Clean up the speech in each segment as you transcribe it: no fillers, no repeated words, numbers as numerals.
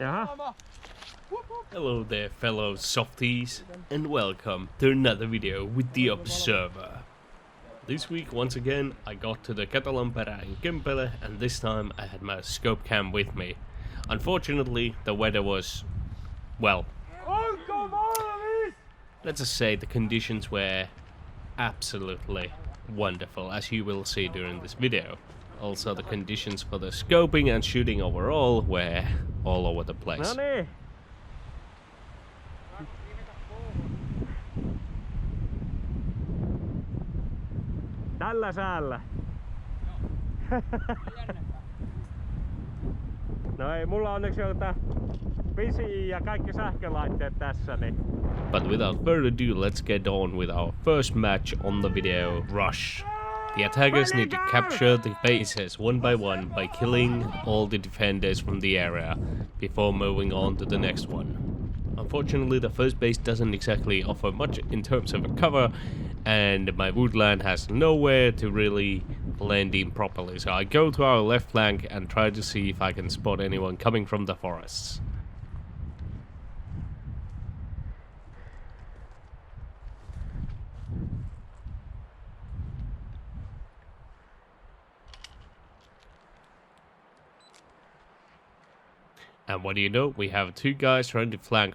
Jaha. Hello there fellow softies, and welcome to another video with the Observer. This week once again I got to the Ketolanperä in Kempele, and this time I had my scope cam with me. Unfortunately the weather was, well, let's just say the conditions were absolutely wonderful, as you will see during this video. Also the conditions for the scoping and shooting overall were all over the place. No niin. Tällä säällä. No ei, mulla onneksi on tää pisi ja kaikki sähkölaitteet tässä, niin. But without further ado, let's get on with our first match on the video, Rush. The attackers need to capture the bases one by killing all the defenders from the area before moving on to the next one. Unfortunately, the first base doesn't exactly offer much in terms of a cover, and my woodland has nowhere to really blend in properly, so I go to our left flank and try to see if I can spot anyone coming from the forests. And what do you know, we have two guys trying to flank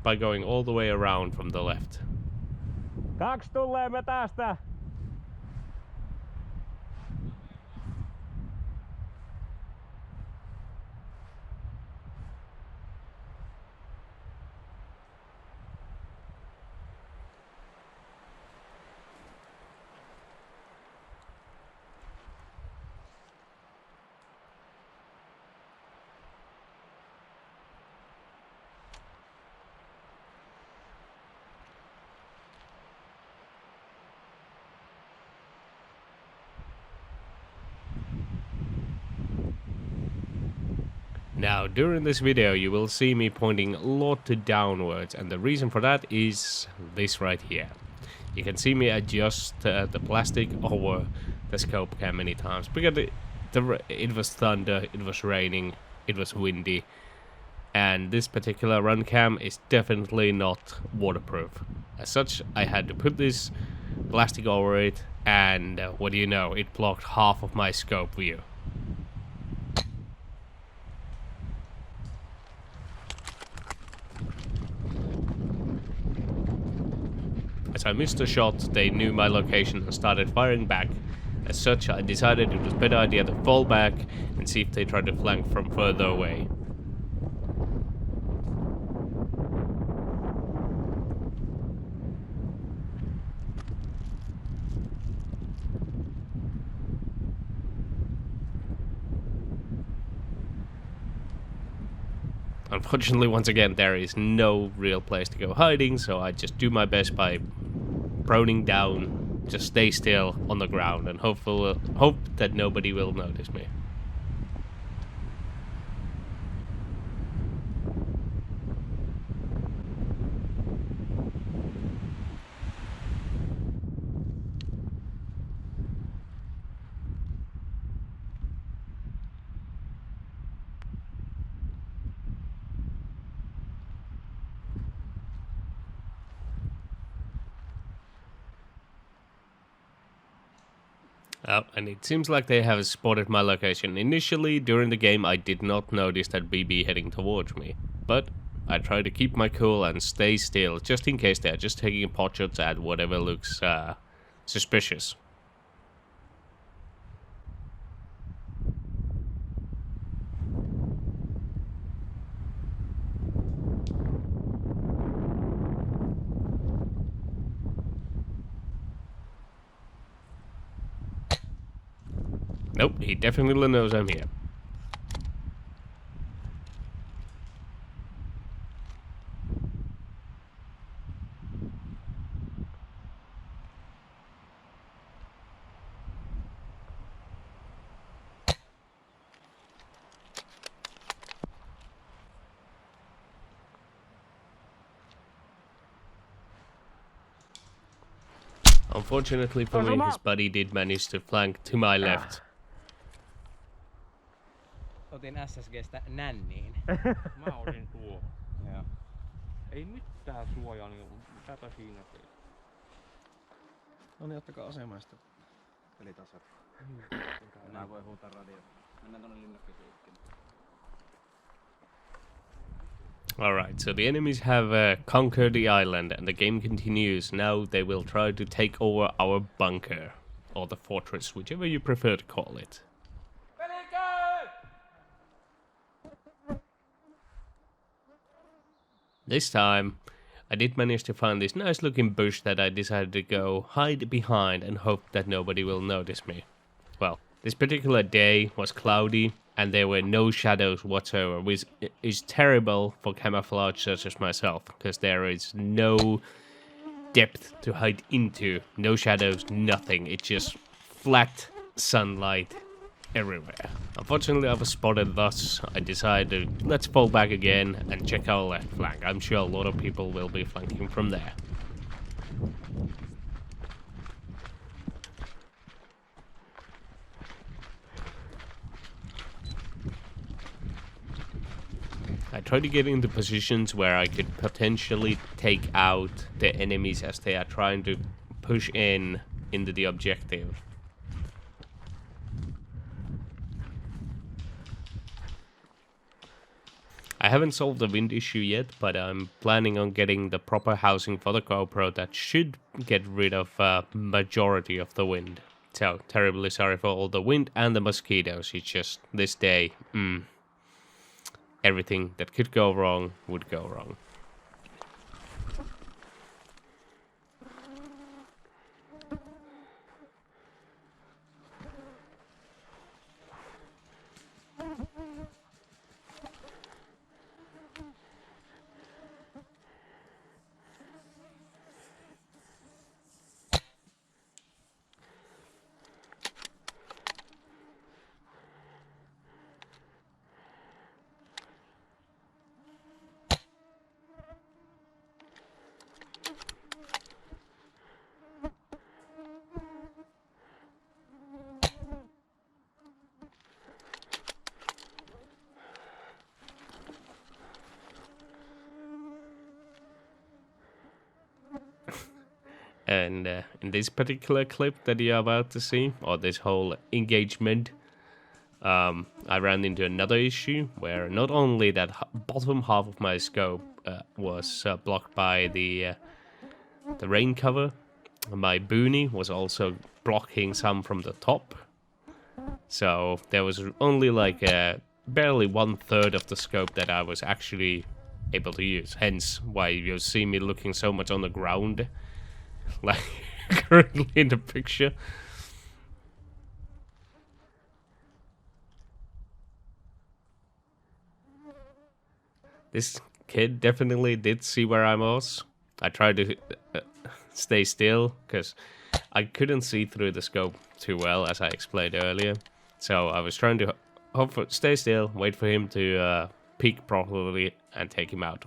by going all the way around from the left. Kaksi tulee metästä. Now, during this video you will see me pointing a lot to downwards, and the reason for that is this right here. You can see me adjust the plastic over the scope cam many times, because it was thunder, it was raining, it was windy, and this particular Runcam is definitely not waterproof. As such, I had to put this plastic over it, and what do you know, it blocked half of my scope view. As I missed a shot, they knew my location and started firing back. As such, I decided it was a better idea to fall back and see if they tried to flank from further away. Unfortunately, once again, there is no real place to go hiding, so I just do my best by proning down, just stay still on the ground, and hope that nobody will notice me. Oh, and it seems like they have spotted my location. Initially, during the game, I did not notice that BB heading towards me, but I try to keep my cool and stay still, just in case they are just taking pot shots at whatever looks suspicious. Nope, he definitely knows I'm here. Unfortunately for me, his buddy did manage to flank to my left. otin SSGstä nänniin. Mä olin tuo. Joo. Ei mitään suojaa, niin tätä siinä tee. No niin, ottakaa asemaa sitten. Eli taas. Mä voi huutaa radioon. Mennään tonne linnakkeeseen. Alright, so the enemies have conquered the island and the game continues. Now they will try to take over our bunker. Or the fortress, whichever you prefer to call it. This time, I did manage to find this nice looking bush that I decided to go hide behind and hope that nobody will notice me. Well, this particular day was cloudy and there were no shadows whatsoever, which is terrible for camouflage such as myself, because there is no depth to hide into, no shadows, nothing. It's just flat sunlight everywhere. Unfortunately, I was spotted, thus I decided let's fall back again and check our left flank. I'm sure a lot of people will be flanking from there. I tried to get into positions where I could potentially take out the enemies as they are trying to push into the objective. I haven't solved the wind issue yet, but I'm planning on getting the proper housing for the GoPro that should get rid of majority of the wind. So, terribly sorry for all the wind and the mosquitoes. It's just this day, everything that could go wrong would go wrong. And in this particular clip that you're about to see, or this whole engagement, I ran into another issue where not only that bottom half of my scope was blocked by the rain cover, my boonie was also blocking some from the top. So there was only like barely 1/3 of the scope that I was actually able to use. Hence why you see me looking so much on the ground. Like currently in the picture. This kid definitely did see where I was. I tried to stay still because I couldn't see through the scope too well, as I explained earlier. So I was trying to stay still, wait for him to peek properly and take him out.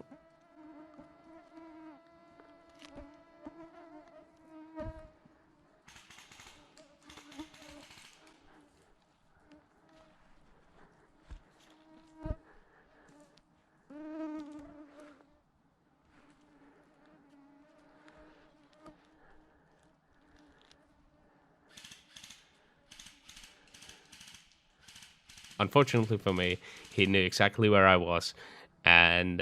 Unfortunately for me, he knew exactly where I was, and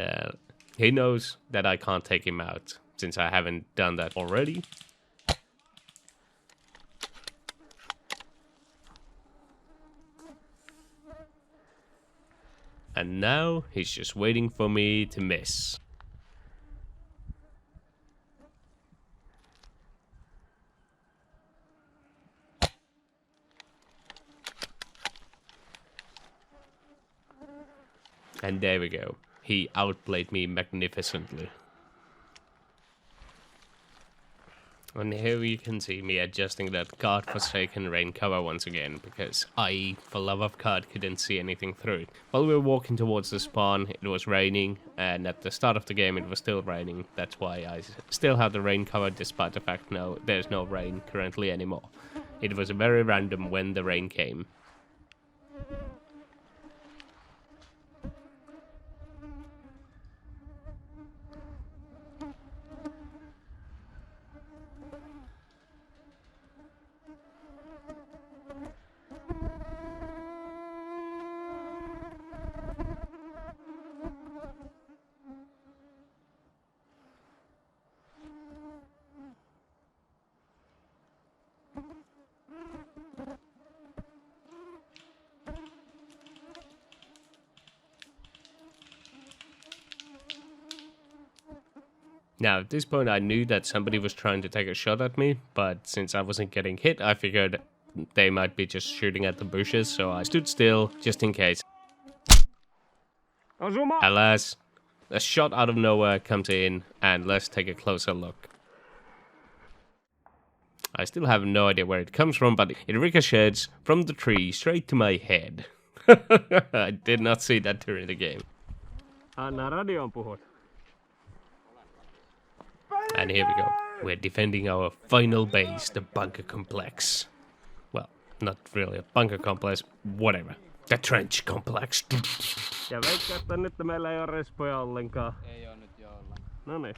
he knows that I can't take him out, since I haven't done that already. And now he's just waiting for me to miss. And there we go. He outplayed me magnificently. And here you can see me adjusting that godforsaken rain cover once again, because I, for love of God, couldn't see anything through it. While we were walking towards the spawn, it was raining, and at the start of the game it was still raining. That's why I still have the rain cover, despite the fact there's no rain currently anymore. It was very random when the rain came. Now, at this point, I knew that somebody was trying to take a shot at me, but since I wasn't getting hit, I figured they might be just shooting at the bushes, so I stood still just in case. Alas, a shot out of nowhere comes in, and let's take a closer look. I still have no idea where it comes from, but it ricochets from the tree straight to my head. I did not see that during the game. Anna radion puhut. And here we go. We're defending our final base, the bunker complex. Well, not really a bunker complex, whatever. The trench complex. Ja veikkaa, että nyt meillä ei oo respoja ollenkaan. Ei oo nyt jo ollenkaan. Noniin.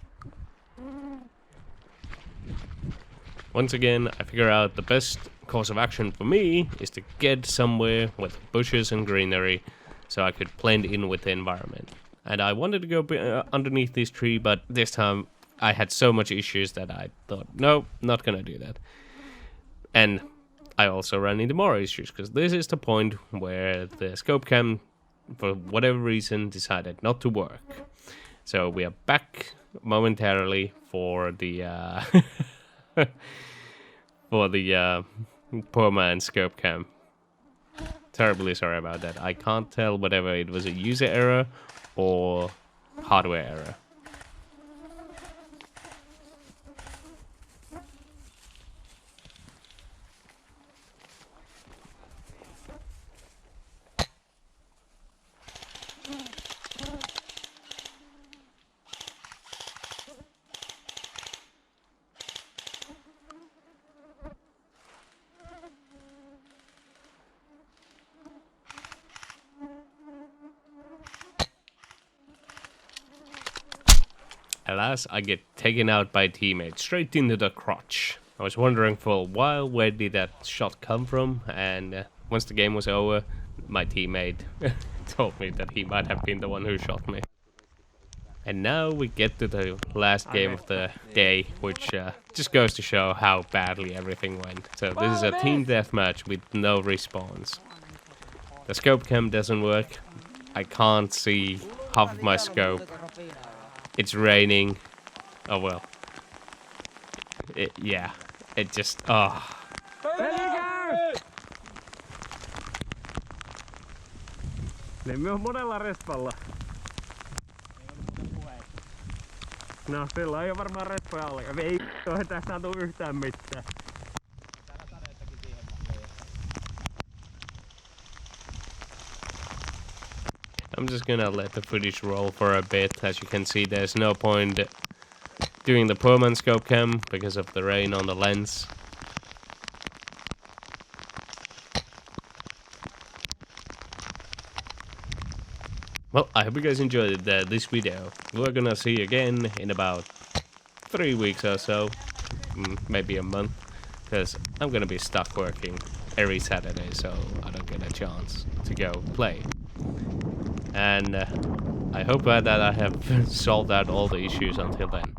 Once again, I figure out the best course of action for me is to get somewhere with bushes and greenery so I could blend in with the environment. And I wanted to go underneath this tree, but this time I had so much issues that I thought, no, not gonna do that. And I also ran into more issues, because this is the point where the scope cam, for whatever reason, decided not to work. So we are back momentarily for the poor man's scope cam. Terribly sorry about that. I can't tell whether it was a user error or hardware error. Alas, I get taken out by teammates straight into the crotch. I was wondering for a while where did that shot come from, and once the game was over, my teammate told me that he might have been the one who shot me. And now we get to the last game of the day, which just goes to show how badly everything went. So this is a team deathmatch with no respawns. The scope cam doesn't work. I can't see half of my scope. It's raining. Oh well. It just, Niin me on monella respalla. No sillä ei oo varmaan respoja ollenkaan. Ei toihin tästä saatu yhtään mitään. Täällä sadettakin siihen mahtuu. I'm just gonna let the footage roll for a bit. As you can see, there's no point doing the permanent scope cam because of the rain on the lens. Well, I hope you guys enjoyed this video. We're gonna see you again in about 3 weeks or so, maybe a month, because I'm gonna be stuck working every Saturday, so I don't get a chance to go play. And I hope that I have solved out all the issues until then.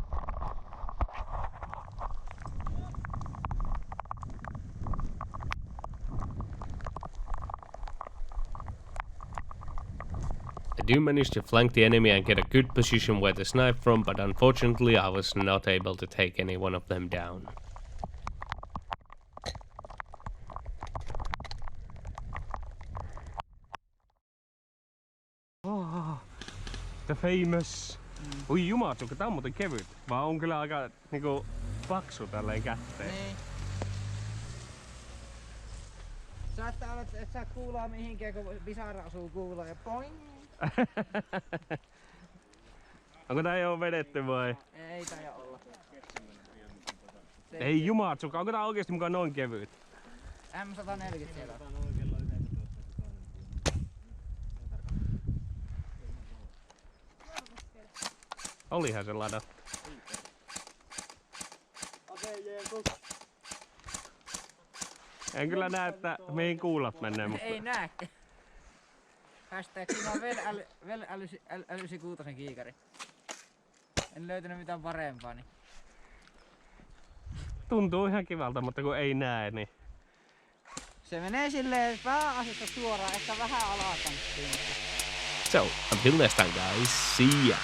I do manage to flank the enemy and get a good position where to snipe from, but unfortunately I was not able to take any one of them down. The famous. Ui jumatsukka, tää on muuten kevyt. Vaan on kyllä aika niinku paksu tälleen kätteen. Niin. Saattaa olla, että et saa kuulaa mihinkään, kun pisara osuu kuulaan ja poing. Onko tää jo vedetty vai? Ei taida olla. Ei jumatsukka, onko tää oikeesti mukaan noin kevyt? M140 siellä. Olihan se ladattu. En kyllä näe, että mihin kuulat menee, mutta... Ei näe. Hashtag siinä on älysi kuutosen kiikari. En löytänyt mitään parempaa, niin... Tuntuu ihan kivalta, mutta kun ei näe, niin... Se menee silleen pääasiassa suoraan, ehkä vähän alakanttiin. So, until next time guys, see ya!